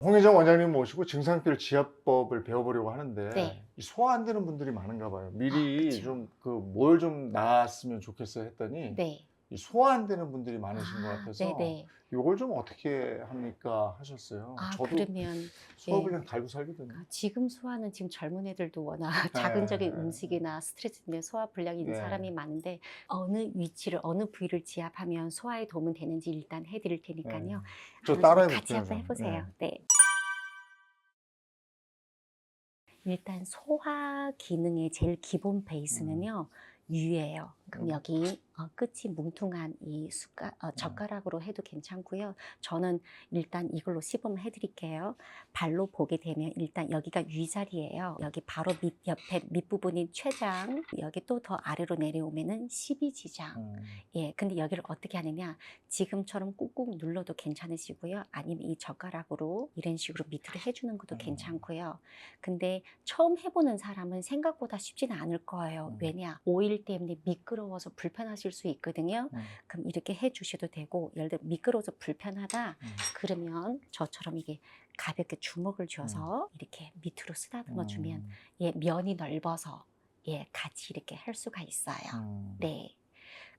홍혜정 원장님 모시고 증상별 지압법을 배워보려고 하는데 네. 이 소화 안 되는 분들이 많은가 봐요. 아 미리 그쵸. 좀 그 뭘 좀 나았으면 좋겠어요 했더니 네. 이 소화 안 되는 분들이 많으신 것 아 같아서 네네. 요걸 좀 어떻게 합니까 하셨어요. 아 저도 그러면 예. 소화불량 달고 살거든요. 지금 소화는 지금 젊은 애들도 워낙 자극적인 예. 음식이나 스트레스 때문에 소화 불량이 있는 예. 사람이 많은데 어느 위치를 어느 부위를 지압하면 소화에 도움은 되는지 일단 해 드릴 예. 테니깐요. 저 아는 김에 따라해 같이 볼게요, 한번 해 저는. 보세요. 예. 네. 일단 소화 기능의 제일 기본 음. 베이스는요. 유예요. 그럼 음. 여기 끝이 뭉퉁한 이 젓가락으로 해도 괜찮고요. 저는 일단 이걸로 시범 해드릴게요. 발로 보게 되면 일단 여기가 위자리예요. 여기 바로 옆에 밑부분인 췌장, 여기 또 더 아래로 내려오면은 십이지장. 예, 근데 여기를 어떻게 하느냐? 지금처럼 꾹꾹 눌러도 괜찮으시고요. 아니면 이 젓가락으로 이런 식으로 밑으로 해주는 것도 괜찮고요. 근데 처음 해보는 사람은 생각보다 쉽지는 않을 거예요. 왜냐? 오일 때문에 미끄러워서 불편하실 수 있거든요. 그럼 이렇게 해주셔도 되고, 예를 들어 미끄러워서 불편하다 그러면 저처럼 이게 가볍게 주먹을 쥐어서 이렇게 밑으로 쓰다듬어 주면 예, 면이 넓어서 예, 같이 이렇게 할 수가 있어요. 네.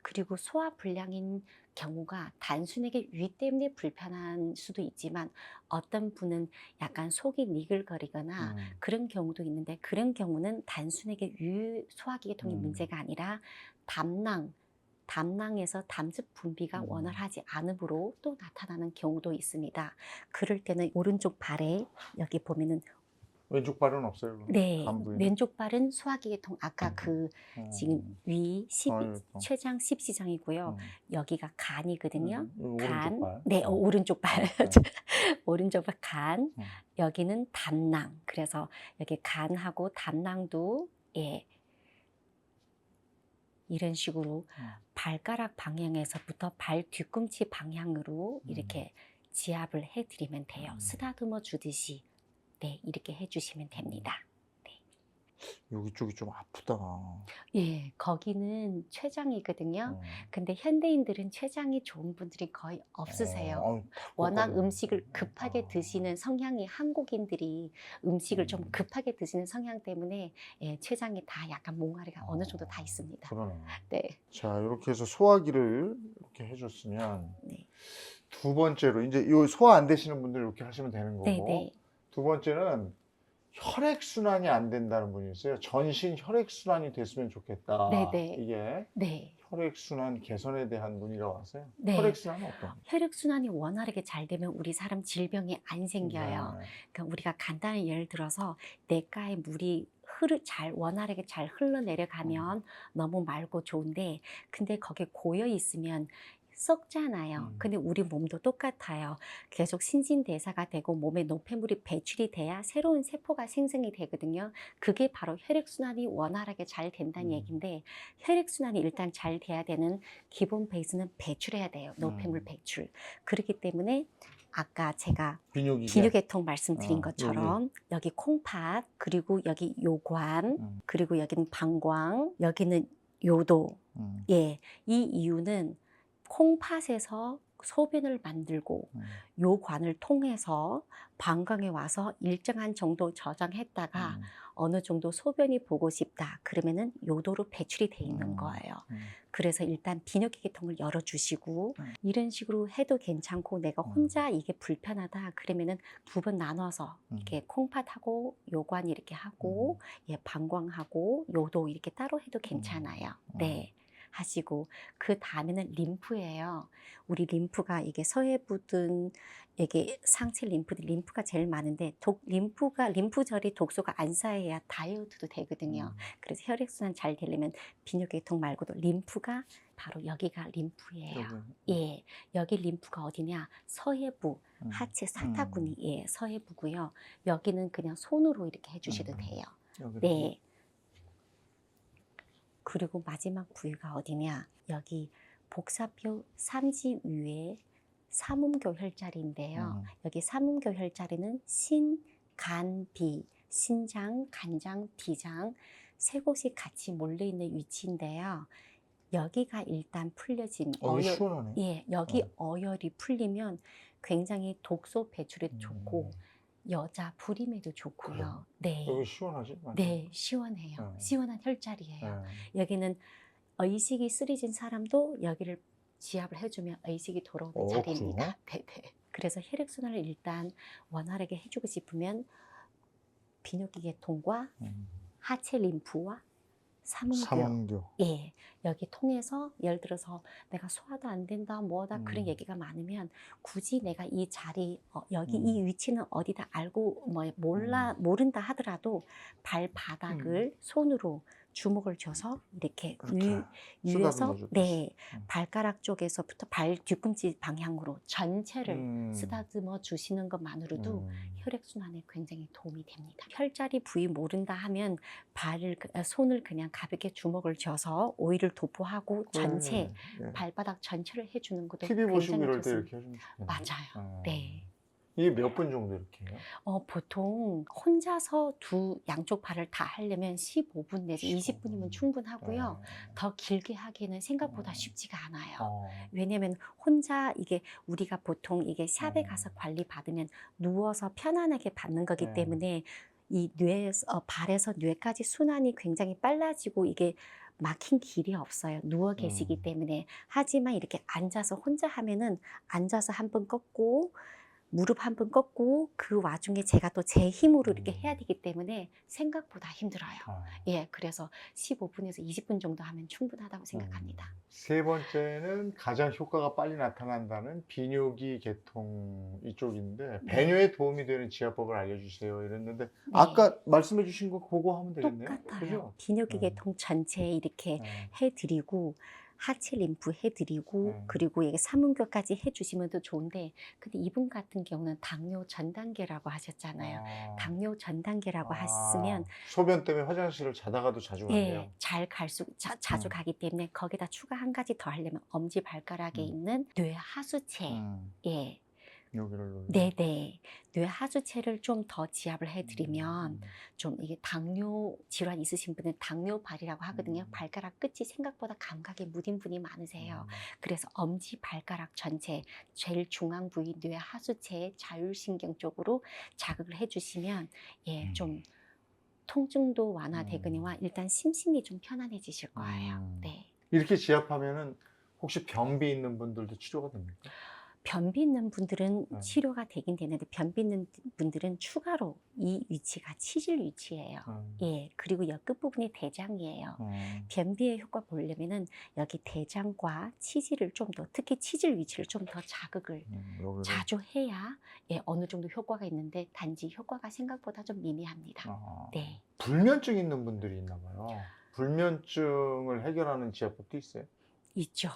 그리고 소화 불량인 경우가 단순하게 위 때문에 불편한 수도 있지만 어떤 분은 약간 속이 니글거리거나 그런 경우도 있는데, 그런 경우는 단순하게 소화기계통의 문제가 아니라 담낭에서 담즙 분비가 원활하지 않음으로 또 나타나는 경우도 있습니다. 그럴 때는 오른쪽 발에 여기 보면은 왼쪽 발은 없어요. 네, 간 부위는. 왼쪽 발은 소화기계통 아까 지금 소화기계통. 췌장 10지장이고요. 여기가 간이거든요. 오른쪽 간, 발. 네, 오른쪽 발. 네. 오른쪽 발 간. 음. 여기는 담낭. 그래서 여기 간하고 담낭도 예, 이런 식으로 발가락 방향에서부터 발 뒤꿈치 방향으로 이렇게 지압을 해드리면 돼요. 쓰다듬어 주듯이 네, 이렇게 해주시면 됩니다. 여기 쪽이 좀 아프다. 예, 거기는 췌장이거든요. 근데 현대인들은 췌장이 좋은 분들이 거의 없으세요. 어우, 워낙 탁구거든요. 음식을 급하게 드시는 성향이, 한국인들이 음식을 좀 급하게 드시는 성향 때문에 예, 췌장이 다 약간 몽아리가 어느 정도 다 있습니다. 그러네. 네. 자, 이렇게 해서 소화기를 이렇게 해줬으면 네. 두 번째로 이제 요 소화 안 되시는 분들 이렇게 하시면 되는 네, 거고, 네. 두 번째는 혈액순환이 안 된다는 분이 있어요. 전신 혈액순환이 됐으면 좋겠다. 네, 네. 이게 네. 혈액순환 개선에 대한 문의가 왔어요. 네. 혈액순환은 어떤 거죠? 혈액순환이 원활하게 잘 되면 우리 사람 질병이 안 생겨요. 네. 그러니까 우리가 간단히 예를 들어서 뇌가에 물이 원활하게 잘 흘러내려가면 너무 맑고 좋은데, 근데 거기에 고여 있으면 썩잖아요. 근데 우리 몸도 똑같아요. 계속 신진대사가 되고 몸에 노폐물이 배출이 돼야 새로운 세포가 생성이 되거든요. 그게 바로 혈액순환이 원활하게 잘 된다는 얘기인데, 혈액순환이 일단 잘 돼야 되는 기본 베이스는 배출해야 돼요. 노폐물 배출. 그렇기 때문에 아까 제가 비뇨기계. 비뇨계통 말씀드린 여기. 것처럼 여기 콩팥, 그리고 여기 요관, 그리고 여기는 방광, 여기는 요도. 예, 이 이유는 콩팥에서 소변을 만들고 요관을 통해서 방광에 와서 일정한 정도 저장했다가 어느 정도 소변이 보고 싶다 그러면은 요도로 배출이 돼 있는 거예요. 그래서 일단 비뇨기계통을 열어주시고 이런 식으로 해도 괜찮고, 내가 혼자 이게 불편하다 그러면은 두 번 나눠서 이렇게 콩팥하고 요관 이렇게 하고 예, 방광하고 요도 이렇게 따로 해도 괜찮아요. 네. 하시고, 그 다음에는 림프예요. 우리 림프가 이게 서해부든 이게 상체 림프가 제일 많은데 림프절이 독소가 안 쌓여야 다이어트도 되거든요. 그래서 혈액순환 잘 되려면 비뇨기계통 말고도 림프가 바로 여기가 림프예요. 예, 여기 림프가 어디냐? 서해부, 하체 사타구니 예, 서해부고요. 여기는 그냥 손으로 이렇게 해주셔도 돼요. 네. 그리고 마지막 부위가 어디냐? 여기 복사표 삼지 위에 삼음교 혈자리인데요. 여기 삼음교 혈자리는 신, 간, 비, 신장, 간장, 비장 세 곳이 같이 몰려 있는 위치인데요. 여기가 일단 풀려진 여기 시원하네. 예, 여기 어혈이 풀리면 굉장히 독소 배출에도 좋고 여자 불임에도 좋고요. 그래요? 네. 여기 시원하지? 네, 시원해요. 시원한 혈자리예요. 네. 여기는 의식이 쓰러진 사람도 여기를 지압을 해주면 의식이 돌아오는 자리입니다. 네, 네. 그래서 혈액순환을 일단 원활하게 해주고 싶으면 비뇨기 계통과 하체 림프와 삼음교. 예, 여기 통해서 예를 들어서 내가 소화도 안 된다, 뭐다 그런 얘기가 많으면 굳이 내가 이 자리 여기 이 위치는 어디다 알고 모른다 하더라도 발바닥을 손으로 주먹을 줘서 이렇게 위에서 네 발가락 쪽에서부터 발 뒤꿈치 방향으로 전체를 쓰다듬어 주시는 것만으로도 혈액순환에 굉장히 도움이 됩니다. 혈자리 부위 모른다 하면 손을 그냥 가볍게 주먹을 쥐어서 오일을 도포하고 전체 발바닥 전체를 해주는 것도 TV 보시고 굉장히 이럴 때 좋습니다. 이렇게 해주면 맞아요. 네. 이게 몇 분 정도 이렇게 해요? 보통 혼자서 양쪽 발을 다 하려면 15분 내지 20분이면 충분하고요. 더 길게 하기는 생각보다 쉽지가 않아요. 왜냐면 혼자 우리가 보통 이게 샵에 가서 관리 받으면 누워서 편안하게 받는 거기 때문에 이 발에서 뇌까지 순환이 굉장히 빨라지고 이게 막힌 길이 없어요. 누워 계시기 때문에. 하지만 이렇게 앉아서 혼자 하면은 앉아서 한 번 꺾고 무릎 한 번 꺾고 그 와중에 제가 또 제 힘으로 이렇게 해야 되기 때문에 생각보다 힘들어요. 예, 그래서 15분에서 20분 정도 하면 충분하다고 생각합니다. 세 번째는 가장 효과가 빨리 나타난다는 비뇨기 계통 이쪽인데 배뇨에 도움이 되는 지압법을 알려주세요 이랬는데 아까 말씀해 주신 거 그거 하면 되겠네요. 똑같아요. 그죠? 비뇨기 계통 전체에 이렇게 해드리고 하체 림프 해드리고 그리고 이게 삼음교까지 해주시면 더 좋은데 근데 이분 같은 경우는 당뇨 전 단계라고 하셨잖아요. 당뇨 전 단계라고 하시면 소변 때문에 화장실을 자다가도 자주 가네요. 예, 자주 가기 때문에 거기다 추가 한 가지 더 하려면 엄지 발가락에 있는 뇌 하수체 예. 여기를 네네. 뇌 하수체를 좀 더 지압을 해드리면 좀 이게 당뇨 질환 있으신 분은 당뇨발이라고 하거든요. 발가락 끝이 생각보다 감각에 무딘 분이 많으세요. 그래서 엄지 발가락 전체 제일 중앙 부위 뇌 하수체의 자율신경 쪽으로 자극을 해주시면 예, 좀 통증도 완화되거니와 일단 심신이 좀 편안해지실 거예요. 네. 이렇게 지압하면은 혹시 변비 있는 분들도 치료가 됩니까? 변비 있는 분들은 치료가 되긴 되는데 변비 있는 분들은 추가로 이 위치가 치질 위치예요. 예, 그리고 옆 끝부분이 대장이에요. 변비의 효과 보려면은 여기 대장과 치질을 좀 더 특히 치질 위치를 좀 더 자극을 자주 해야 예, 어느 정도 효과가 있는데 단지 효과가 생각보다 좀 미미합니다. 네. 불면증 있는 분들이 있나 봐요. 불면증을 해결하는 지압법도 있어요? 있죠.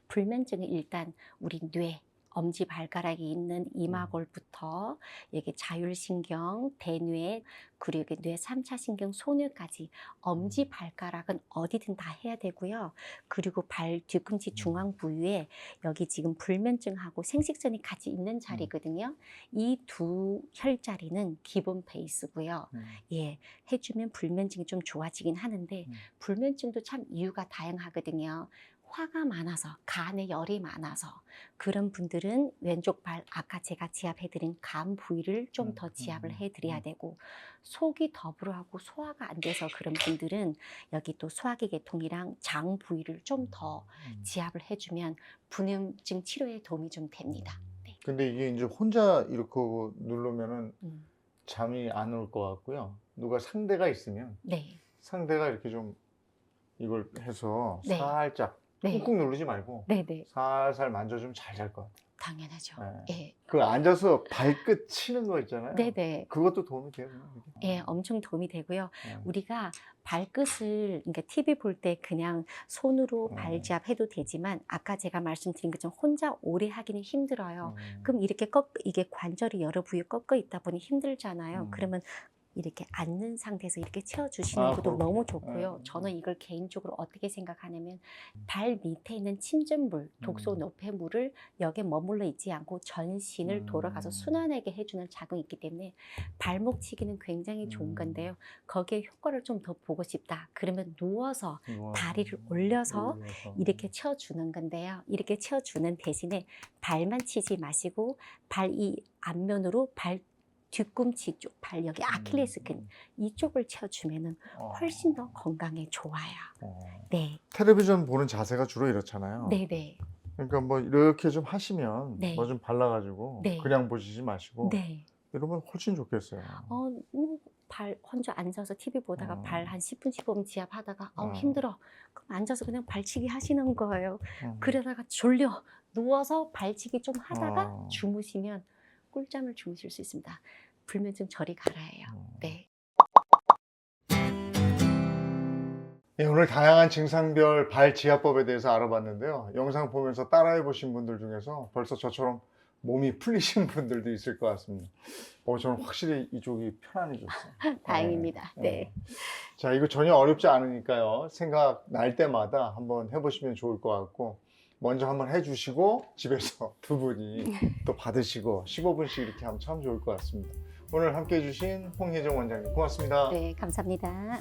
불면증은 일단 우리 뇌 엄지 발가락이 있는 이마골부터 여기 자율신경, 대뇌, 그리고 뇌 3차 신경, 소뇌까지 엄지 발가락은 어디든 다 해야 되고요. 그리고 발 뒤꿈치 중앙 부위에 여기 지금 불면증하고 생식선이 같이 있는 자리거든요. 이 두 혈자리는 기본 베이스고요. 예, 해주면 불면증이 좀 좋아지긴 하는데 불면증도 참 이유가 다양하거든요. 화가 많아서, 간에 열이 많아서 그런 분들은 왼쪽 발 아까 제가 지압해드린 간 부위를 좀 더 지압을 해드려야 되고 속이 더부룩하고 소화가 안 돼서 그런 분들은 여기 또 소화기 계통이랑 장 부위를 좀 더 지압을 해주면 불면증 치료에 도움이 좀 됩니다. 네. 근데 이게 이제 혼자 이렇게 누르면은 잠이 안 올 것 같고요. 누가 상대가 있으면 네. 상대가 이렇게 좀 이걸 해서 네. 살짝 네. 꾹꾹 누르지 말고 네네. 살살 만져주면 잘 잘 것 같아요. 당연하죠. 네. 예. 그 앉아서 발끝 치는 거 있잖아요. 네네. 그것도 도움이 돼요. 예, 엄청 도움이 되고요. 네. 우리가 발끝을 그러니까 TV 볼 때 그냥 손으로 발지압해도 되지만 아까 제가 말씀드린 것처럼 혼자 오래 하기는 힘들어요. 그럼 이렇게 이게 관절이 여러 부위 꺾어 있다 보니 힘들잖아요. 그러면 이렇게 앉는 상태에서 이렇게 채워주시는 것도 그렇군요. 너무 좋고요. 저는 이걸 개인적으로 어떻게 생각하냐면 발 밑에 있는 침전물, 독소 노폐물을 여기에 머물러 있지 않고 전신을 돌아가서 순환하게 해주는 작용이 있기 때문에 발목치기는 굉장히 좋은 건데요. 거기에 효과를 좀 더 보고 싶다. 그러면 누워서 다리를 올려서 이렇게 채워주는 건데요. 이렇게 채워주는 대신에 발만 치지 마시고 발 이 앞면으로 발 뒤꿈치 쪽, 발 여기 아킬레스腱 이쪽을 채워주면은 훨씬 더 건강에 좋아요. 네, 텔레비전 보는 자세가 주로 이렇잖아요. 네, 네, 그러니까 뭐 이렇게 좀 하시면 네. 뭐 좀 발라가지고 네. 그냥 보시지 마시고 네. 이러면 훨씬 좋겠어요. 발 혼자 앉아서 TV 보다가 발 한 10분, 15분 지압하다가 어. 힘들어. 그럼 앉아서 그냥 발치기 하시는 거예요. 음. 그러다가 졸려. 누워서 발치기 좀 하다가 어. 주무시면 꿀잠을 주무실 수 있습니다. 불면증 저리 가라예요. 네. 네, 오늘 다양한 증상별 발 지압법에 대해서 알아봤는데요. 영상 보면서 따라해 보신 분들 중에서 벌써 저처럼 몸이 풀리신 분들도 있을 것 같습니다. 저는 확실히 이쪽이 편안해졌어요. 다행입니다. 네. 자, 이거 전혀 어렵지 않으니까요. 생각 날 때마다 한번 해보시면 좋을 것 같고, 먼저 한번 해주시고 집에서 두 분이 또 받으시고 15분씩 이렇게 하면 참 좋을 것 같습니다. 오늘 함께 해주신 홍혜정 원장님 고맙습니다. 네, 감사합니다.